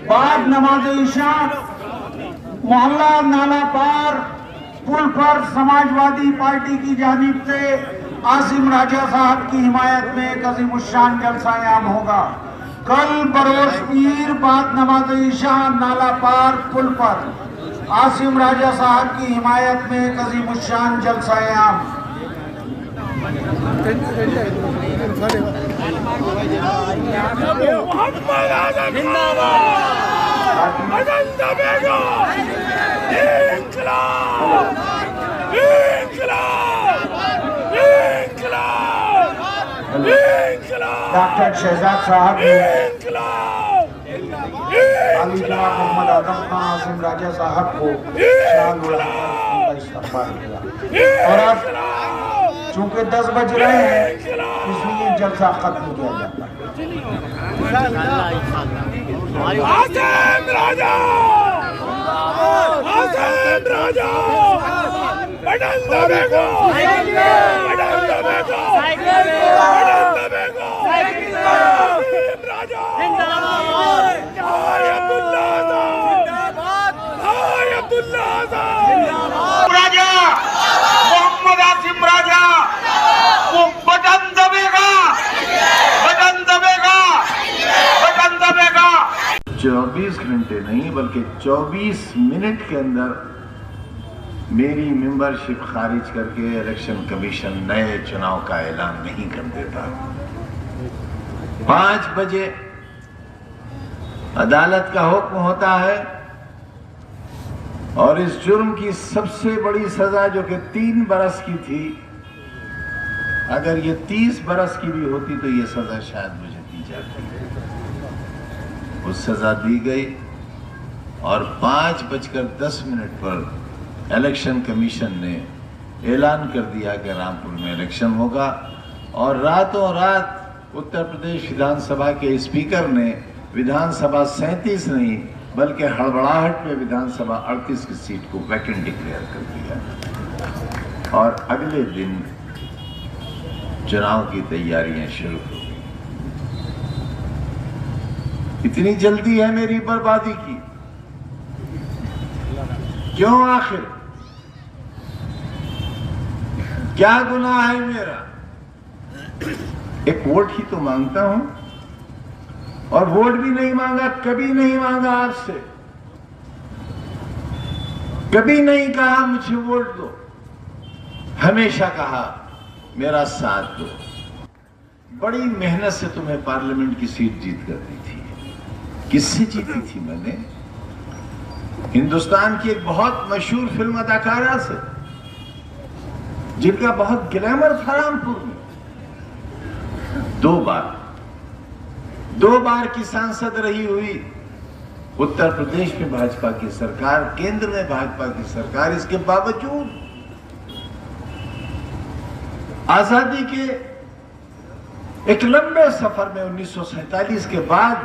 बाद नमाज इशा मोहल्ला नाला पार पुल पर समाजवादी पार्टी की जानिब से आसिम राजा साहब की हिमायत में एक अज़ीमुश्शान जलसा-ए-आम होगा। कल बरोज पीर बाद नमाज इशा नाला पार पुल पर आसिम राजा साहब की हिमायत में एक अज़ीमुश्शान जलसा-ए-आम। डॉक्टर शहजाद साहब ने अली जनाब मोहम्मद आदम खान आसिम राजा साहब को शाल उड़ाकर उनका इस्तकबाल किया और अब चूंकि 10 बज रहे हैं इसलिए जलसा खत्म किया जाता है। आसिम राजा बटन दबेगा, बटन दबेगा, बटन दबेगा। आसिम राजा भाई अब्दुल्ला आज़ाद, भाई अब्दुल्ला आज़ाद। राजा मोहम्मद आसिम राजा वो बटन दबेगा, बटन दबेगा, बटन दबेगा। 24 घंटे नहीं बल्कि 24 मिनट के अंदर मेरी मेंबरशिप खारिज करके इलेक्शन कमीशन नए चुनाव का ऐलान नहीं कर देता। 5 बजे अदालत का हुक्म होता है और इस जुर्म की सबसे बड़ी सजा जो कि 3 बरस की थी, अगर ये 30 बरस की भी होती तो ये सजा शायद मुझे दी जाती। वो सजा दी गई और 5:10 पर इलेक्शन कमीशन ने ऐलान कर दिया कि रामपुर में इलेक्शन होगा। और रातों रात उत्तर प्रदेश विधानसभा के स्पीकर ने विधानसभा 37 नहीं बल्कि हड़बड़ाहट में विधानसभा 38 की सीट को वैकेंट डिक्लेयर कर दिया और अगले दिन चुनाव की तैयारियां शुरू हो गई। इतनी जल्दी है मेरी बर्बादी की, क्यों? आखिर क्या गुनाह है मेरा? एक वोट ही तो मांगता हूं और वोट भी नहीं मांगा, कभी नहीं मांगा आपसे, कभी नहीं कहा मुझे वोट दो, हमेशा कहा मेरा साथ दो। बड़ी मेहनत से तुम्हें पार्लियामेंट की सीट जीत कर दी थी। किससे जीती थी मैंने? हिंदुस्तान की एक बहुत मशहूर फिल्म अदाकारा से, जिनका बहुत ग्लैमर था रामपुर में। 2 बार की सांसद रही हुई, उत्तर प्रदेश में भाजपा की सरकार, केंद्र में भाजपा की सरकार, इसके बावजूद आजादी के एक लंबे सफर में 1947 के बाद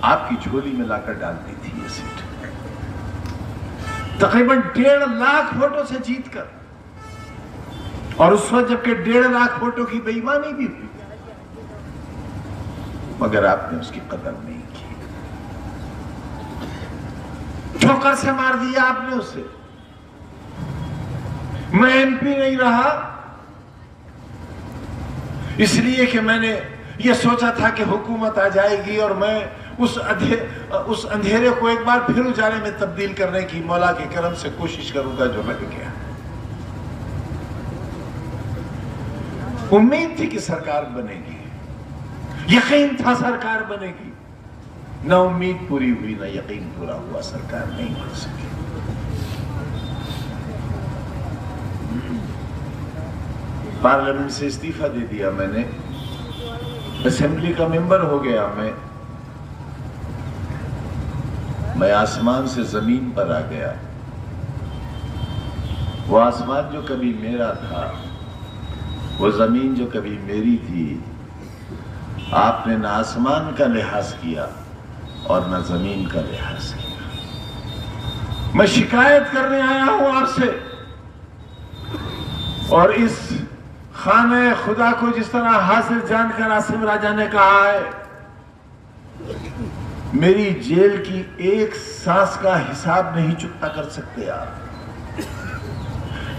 आपकी झोली में लाकर डाल दी थी ये सीट, तकरीबन 1.5 लाख वोटों से जीतकर। और उस वक्त जबकि 1.5 लाख वोटों की बेईमानी भी हुई, मगर आपने उसकी कदर नहीं की, ठोकर से मार दिया आपने उसे। मैं एमपी नहीं रहा इसलिए कि मैंने ये सोचा था कि हुकूमत आ जाएगी और मैं उस अंधेरे को एक बार फिर उजाले में तब्दील करने की मौला के करम से कोशिश करूंगा, जो रह गया। उम्मीद थी कि सरकार बनेगी, यकीन था सरकार बनेगी, न उम्मीद पूरी हुई न यकीन पूरा हुआ, सरकार नहीं बन सकी। पार्लियामेंट से इस्तीफा दे दिया मैंने, असेंबली का मेंबर हो गया मैं आसमान से जमीन पर आ गया। वो आसमान जो कभी मेरा था, वो जमीन जो कभी मेरी थी, आपने न आसमान का लिहाज किया और न जमीन का लिहाज किया। मैं शिकायत करने आया हूं आपसे, और इस खाने खुदा को जिस तरह हासिल जानकर आसिम राजा ने कहा है मेरी जेल की एक सांस का हिसाब नहीं चुकता कर सकते आप,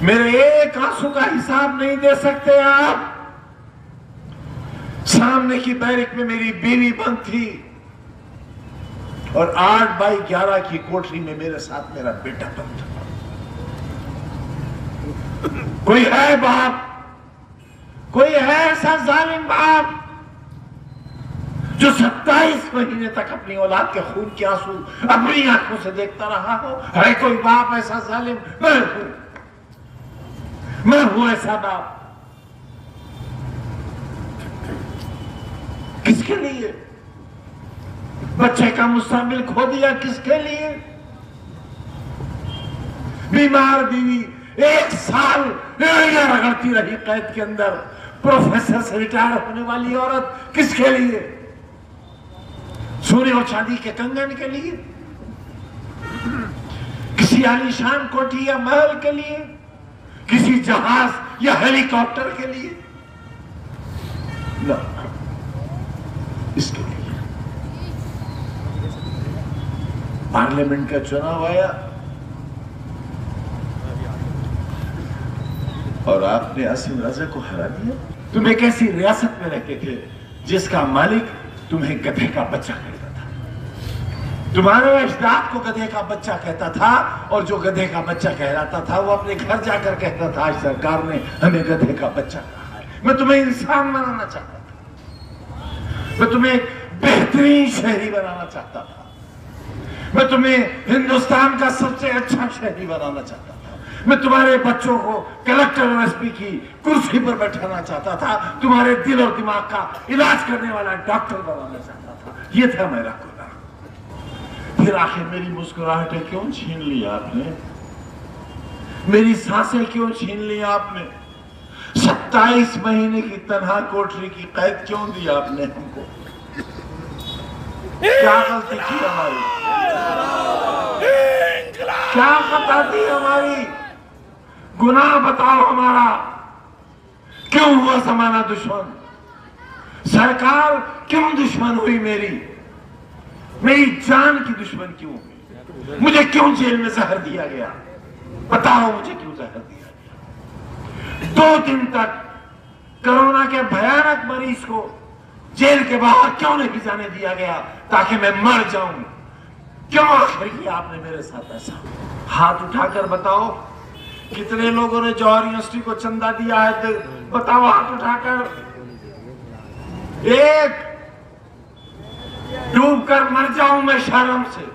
मेरे एक आंसू का हिसाब नहीं दे सकते आप। सामने की बैरिक में मेरी बीवी बंद थी और 8x11 की कोठरी में मेरे साथ मेरा बेटा बंद था। कोई है बाप, कोई है ऐसा जालिम बाप जो 27 महीने तक अपनी औलाद के खून के आंसू अपनी आंखों से देखता रहा हो? है कोई बाप ऐसा जालिम? मैं हूं ऐसा बाप। किसके लिए बच्चे का मुस्तकबिल खो दिया? किसके लिए? बीमार बीवी 1 साल रगड़ती रही कैद के अंदर, प्रोफेसर से रिटायर होने वाली औरत, किसके लिए? सोने और चांदी के कंगन के लिए? किसी आलीशान कोठी या महल के लिए? किसी जहाज या हेलीकॉप्टर के लिए? न, इसके लिए। पार्लियामेंट का चुनाव आया और आपने आसिम रजा को हरा दिया। तुम एक ऐसी रियासत में रहते थे जिसका मालिक तुम्हें गधे का बच्चा कहता था। तुम्हारे अजदाद को गधे का बच्चा कहता था और जो गधे का बच्चा कहलाता था वो अपने घर जाकर कहता था आज सरकार ने हमें गधे का बच्चा कहा है। मैं तुम्हें इंसान बनाना चाहता था, मैं तुम्हें एक बेहतरीन शहरी बनाना चाहता था, मैं तुम्हें हिंदुस्तान का सबसे अच्छा शहरी बनाना चाहता था, मैं तुम्हारे बच्चों को कलेक्टर और एसपी की कुर्सी पर बैठाना चाहता था, तुम्हारे दिल और दिमाग का इलाज करने वाला डॉक्टर बनाना चाहता था। ये था मेरा खुदा। फिर आखिर मेरी मुस्कुराहटें क्यों छीन ली आपने? मेरी सांसें क्यों छीन ली आपने? 27 महीने की तन्हा कोठरी की कैद क्यों दी आपने हमको? क्या गलती की हमारी? क्या खता थी हमारी? गुनाह बताओ हमारा। क्यों हुआ जमाना दुश्मन? सरकार क्यों दुश्मन हुई? मेरी जान की दुश्मन क्यों हुई? मुझे क्यों जेल में जहर दिया गया? बताओ मुझे क्यों जहर दिया गया? 2 दिन तक कोरोना के भयानक मरीज को जेल के बाहर क्यों नहीं जाने दिया गया ताकि मैं मर जाऊं? क्यों आखिर किया आपने मेरे साथ ऐसा? हाथ उठाकर बताओ कितने लोगों ने जौहर यूनिवर्सिटी को चंदा दिया है? बताओ हाथ उठाकर। एक डूब कर मर जाऊं मैं शर्म से।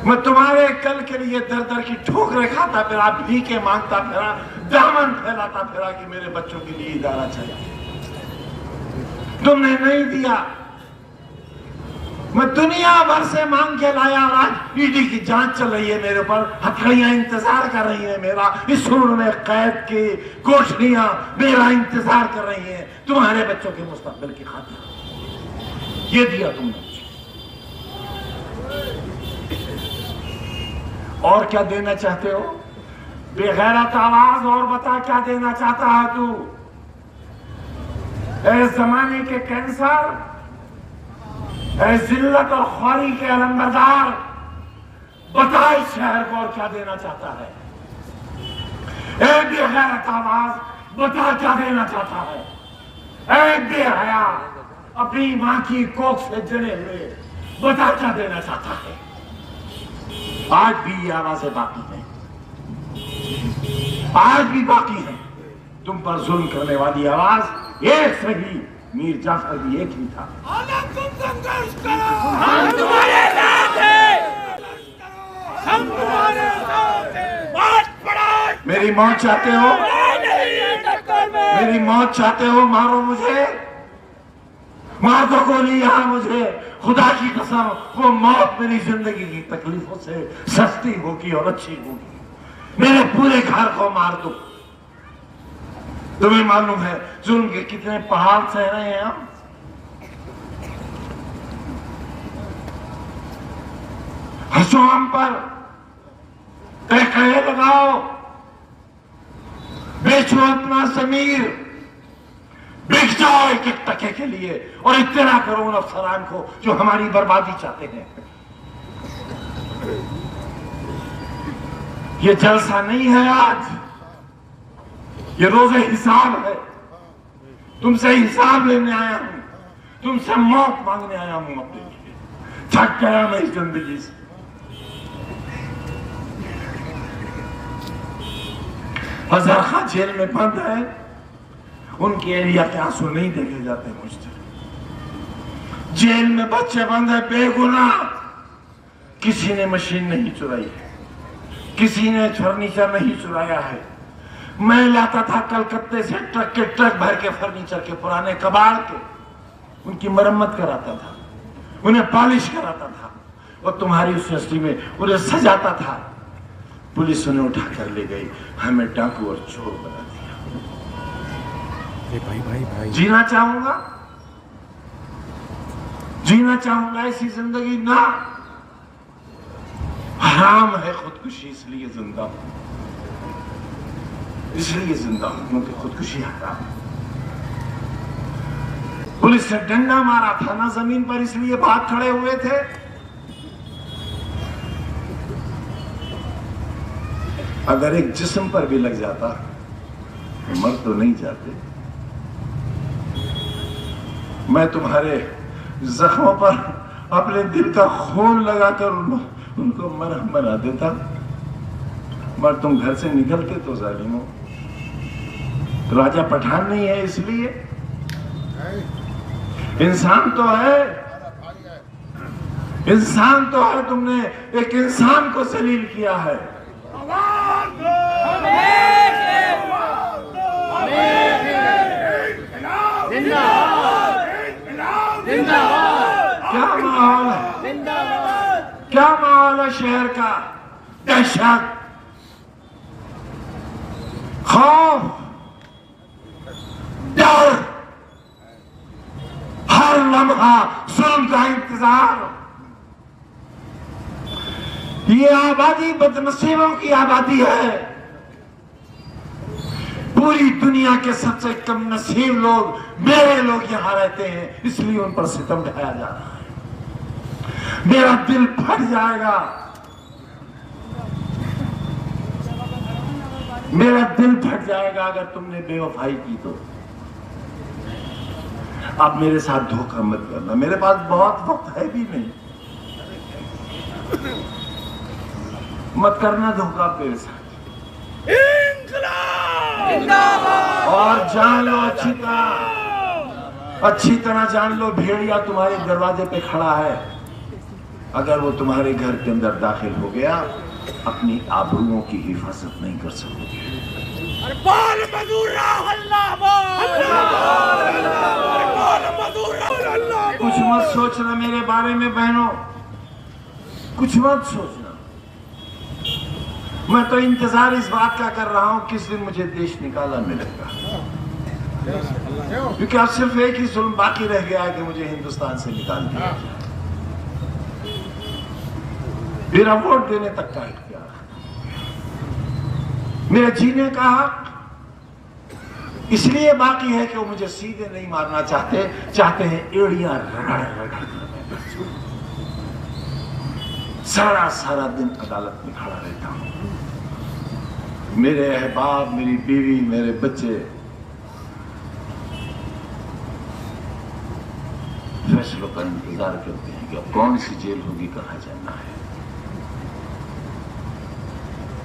मैं तुम्हारे कल के लिए दर दर की ठोकरें खाता फिरा, भीखे मांगता फिरा, दामन फैलाता फिरा कि मेरे बच्चों के लिए इदारा चाहिए। तुमने नहीं दिया। मैं दुनिया भर से मांग के लाया। आज ईडी की जांच चल रही है मेरे ऊपर, हथकड़ियां इंतजार कर रही है मेरा। इस सूर में कैद की कोठरियां मेरा इंतजार कर रही हैं तुम्हारे बच्चों के मुस्तकबिल की खातिर। ये दिया तुमने। और क्या देना चाहते हो? बेगैरत आवाज और बता क्या देना चाहता है तू? ऐ जमाने के कैंसर, ऐ जिल्लत और ख्वारी के अलंबरदार, बता इस शहर को और क्या देना चाहता है? ऐ बेगैरत आवाज, बता क्या देना चाहता है? ऐ बेहया, अपनी मां की कोख से जड़े हुए, बता क्या देना चाहता है? आज भी ये आवाजें बाकी हैं, आज भी बाकी है। तुम पर जुल्म करने वाली आवाज एक सही, मीर जाफर भी एक ही था। तुम संघर्ष करो, हम तुम्हारे साथ हैं, हम तुम्हारे साथ हैं। बात पड़ा। मेरी मौत चाहते हो? मेरी मौत चाहते हो? मारो मुझे, मार दो गोली यहां मुझे। खुदा की कसम, वो मौत मेरी जिंदगी की तकलीफों से सस्ती होगी और अच्छी होगी। मेरे पूरे घर को मार दो। तुम्हें मालूम है जुल्म के कितने पहाड़ सह रहे हैं हम? हंसो हम पर, कहे लगाओ, बेचो अपना समीर, बिक जाओ एक एक टके के लिए और इतना करो उन अफसरान को जो हमारी बर्बादी चाहते हैं। ये जलसा नहीं है आज, ये रोजे हिसाब है। तुमसे हिसाब लेने आया हूं, तुमसे मौत मांगने आया हूं अपने लिए। थक गया मैं इस जिंदगी से। अजहर खान जेल में बंद है, उनके एरिया के आंसू नहीं देखे जाते मुझसे। जेल में बच्चे बंद है बेगुनाह, किसी ने मशीन नहीं चुराई है, किसी ने फर्नीचर नहीं चुराया है। मैं लाता था कलकत्ते से ट्रक के ट्रक भर के फर्नीचर के पुराने कबाड़ के, उनकी मरम्मत कराता था, उन्हें पॉलिश कराता था और तुम्हारी उस इंडस्ट्री में उन्हें सजाता था। पुलिस उन्हें उठा कर ले गई, हमें डाकू और चोर बना दिया। भाई जीना चाहूंगा, जीना चाहूंगा ऐसी जिंदगी ना। हराम है खुदकुशी, इसलिए जिंदा हूं, इसलिए जिंदा हूं क्योंकि खुदकुशी हराम। पुलिस ने डंडा मारा था ना जमीन पर, इसलिए भाग खड़े हुए थे। अगर एक जिस्म पर भी लग जाता तो मर तो नहीं जाते। मैं तुम्हारे जख्मों पर अपने दिल का खून लगाकर उनको मरहम बना देता, मगर तुम घर से निकलते तो जालिमों। राजा पठान नहीं है इसलिए, इंसान तो है, इंसान तो है। तुमने एक इंसान को जलील किया है। क्या माहौल है, क्या माहौल है शहर का। दहशत, खौफ, डर, हर लम्हा जुल्म का इंतजार। ये आबादी बदनसीबों की आबादी है। पूरी दुनिया के सबसे कम नसीब लोग, मेरे लोग यहां रहते हैं, इसलिए उन पर सितम ढाया जा रहा है। मेरा दिल फट जाएगा, मेरा दिल फट जाएगा अगर तुमने बेवफाई की तो। अब मेरे साथ धोखा मत करना, मेरे पास बहुत वक्त है भी नहीं। मत करना धोखा मेरे साथ। और जान लो अच्छी तरह जान लो, भेड़िया तुम्हारे दरवाजे पे खड़ा है। अगर वो तुम्हारे घर के अंदर दाखिल हो गया, अपनी आबरूओं की हिफाजत नहीं कर सकोगे। कुछ मत सोचना मेरे बारे में बहनों, कुछ मत सोचना। मैं तो इंतजार इस बात का कर रहा हूं किस दिन मुझे देश निकाला मिलेगा, क्योंकि अब सिर्फ एक ही जुल्म बाकी रह गया है कि मुझे हिंदुस्तान से निकाल दिया जाए। मेरा वोट देने तक का इख्तियार, मेरा जीने का हक इसलिए बाकी है कि वो मुझे सीधे नहीं मारना चाहते, चाहते हैं एड़ियां रगड़ रगड़ कर। सारा सारा दिन अदालत में खड़ा रहता हूं। मेरे अहबाब, मेरी बीवी, मेरे बच्चे फैसलों का इंतजार करते हैं कि अब कौन सी जेल होगी, कहां जाना है।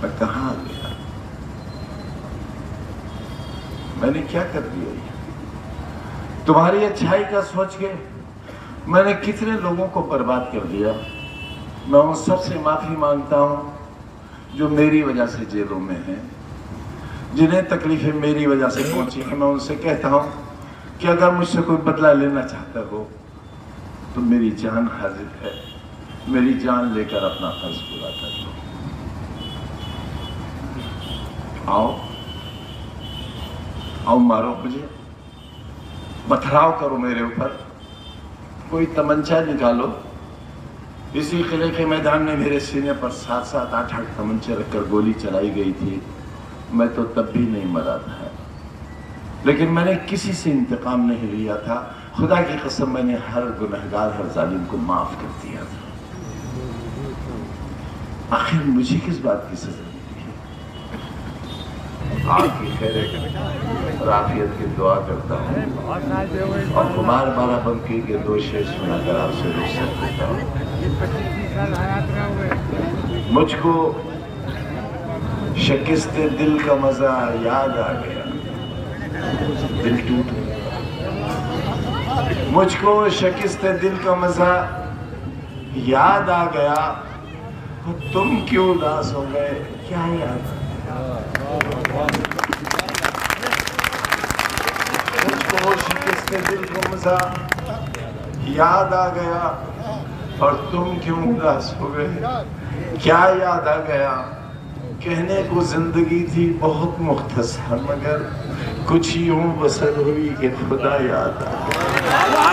मैं कहां आ गया, मैंने क्या कर दिया। तुम्हारी अच्छाई का सोच के मैंने कितने लोगों को बर्बाद कर दिया। मैं उन सबसे माफी मांगता हूं जो मेरी वजह से जेलों में हैं, जिन्हें तकलीफें मेरी वजह से पहुंची हैं। मैं उनसे कहता हूं कि अगर मुझसे कोई बदला लेना चाहता हो तो मेरी जान हाजिर है, मेरी जान लेकर अपना फर्ज पूरा कर लो। आओ आओ, मारो मुझे, पथराव करो मेरे ऊपर, कोई तमंचा निकालो। इसी किले के मैदान में मेरे सीने पर 7-7, 8-8 तमंचे रखकर गोली चलाई गई थी। मैं तो तब भी नहीं मरा था। लेकिन मैंने किसी से इंतकाम नहीं लिया था। खुदा की कसम, मैंने हर गुनहगार, हर जालिम को माफ कर दिया था। आखिर मुझे किस बात की सजा मिली है? आपकी खैर और आफियत की दुआ करता हूँ और कुमार बाराबंकी के 2 शेर सुनाकर आपसे रुखसत देता हूँ। मुझको शिकस्ते दिल का मजा याद आ गया, दिल टूट गया। मुझको शिकस्ते दिल का मजा याद आ गया, तुम क्यों उदास हो गए, क्या याद? मुझको शिकस्ते दिल का मजा याद आ गया और तुम क्यों उदास हो गए, क्या याद आ गया? कहने को जिंदगी थी बहुत मुख्तसर, मगर कुछ यूं बसर हुई कि खुदा याद आ गया।